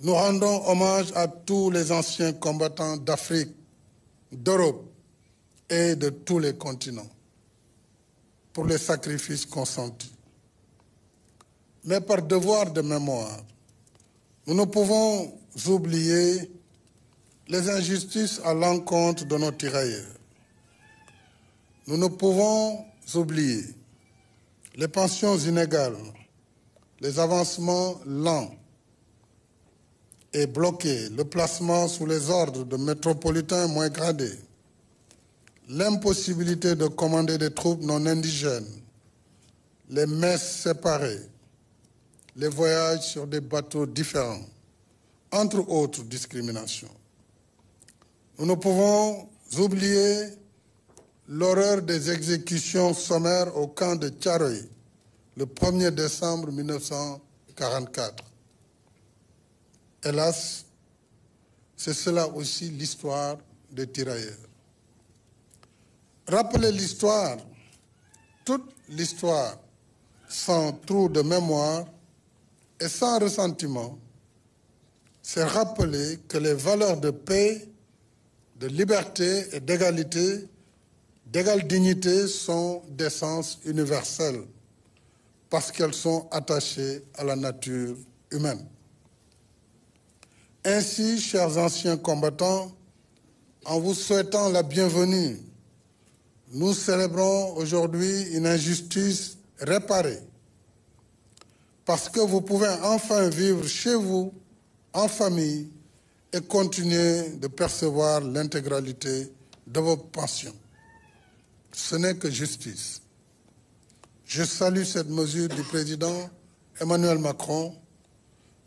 Nous rendons hommage à tous les anciens combattants d'Afrique, d'Europe et de tous les continents pour les sacrifices consentis. Mais par devoir de mémoire, nous ne pouvons oublier les injustices à l'encontre de nos tirailleurs. Nous ne pouvons oublier les pensions inégales, les avancements lents et bloqués, le placement sous les ordres de métropolitains moins gradés, l'impossibilité de commander des troupes non indigènes, les messes séparées, les voyages sur des bateaux différents, entre autres discriminations. Nous ne pouvons oublier l'horreur des exécutions sommaires au camp de Thiaroye, le 1er décembre 1944. Hélas, c'est cela aussi l'histoire des tirailleurs. Rappeler l'histoire, toute l'histoire, sans trou de mémoire et sans ressentiment, c'est rappeler que les valeurs de paix, de liberté et d'égalité, d'égale dignité sont d'essence universelle parce qu'elles sont attachées à la nature humaine. Ainsi, chers anciens combattants, en vous souhaitant la bienvenue, nous célébrons aujourd'hui une injustice réparée parce que vous pouvez enfin vivre chez vous, en famille, et continuer de percevoir l'intégralité de vos pensions. Ce n'est que justice. Je salue cette mesure du président Emmanuel Macron,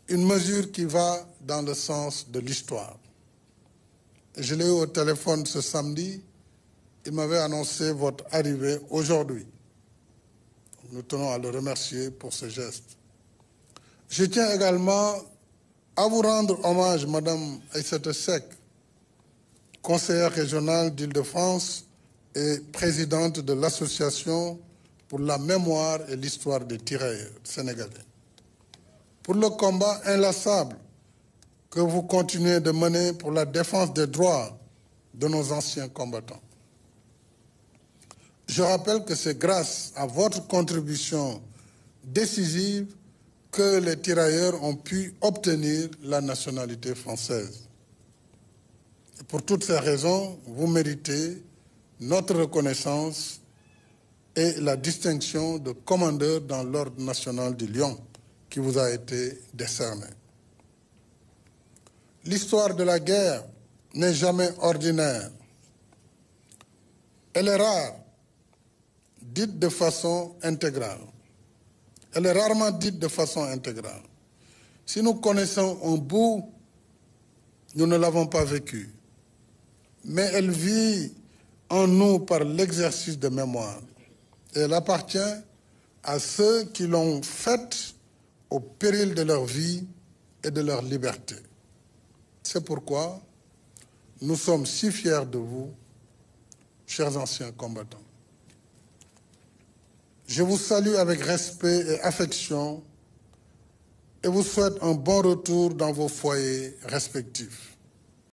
une mesure qui va dans le sens de l'histoire. Je l'ai eu au téléphone ce samedi, il m'avait annoncé votre arrivée aujourd'hui. Nous tenons à le remercier pour ce geste. Je tiens également à vous rendre hommage, Madame Aïssata Seck, conseillère régionale d'Île-de-France et présidente de l'Association pour la mémoire et l'histoire des tirailleurs sénégalais, pour le combat inlassable que vous continuez de mener pour la défense des droits de nos anciens combattants. Je rappelle que c'est grâce à votre contribution décisive que les tirailleurs ont pu obtenir la nationalité française. Et pour toutes ces raisons, vous méritez notre reconnaissance et la distinction de commandeur dans l'Ordre national du Lion qui vous a été décerné. L'histoire de la guerre n'est jamais ordinaire. Elle est rare, dite de façon intégrale. Elle est rarement dite de façon intégrale. Si nous connaissons un bout, nous ne l'avons pas vécu. Mais elle vit en nous par l'exercice de mémoire. Et elle appartient à ceux qui l'ont faite au péril de leur vie et de leur liberté. C'est pourquoi nous sommes si fiers de vous, chers anciens combattants. Je vous salue avec respect et affection et vous souhaite un bon retour dans vos foyers respectifs.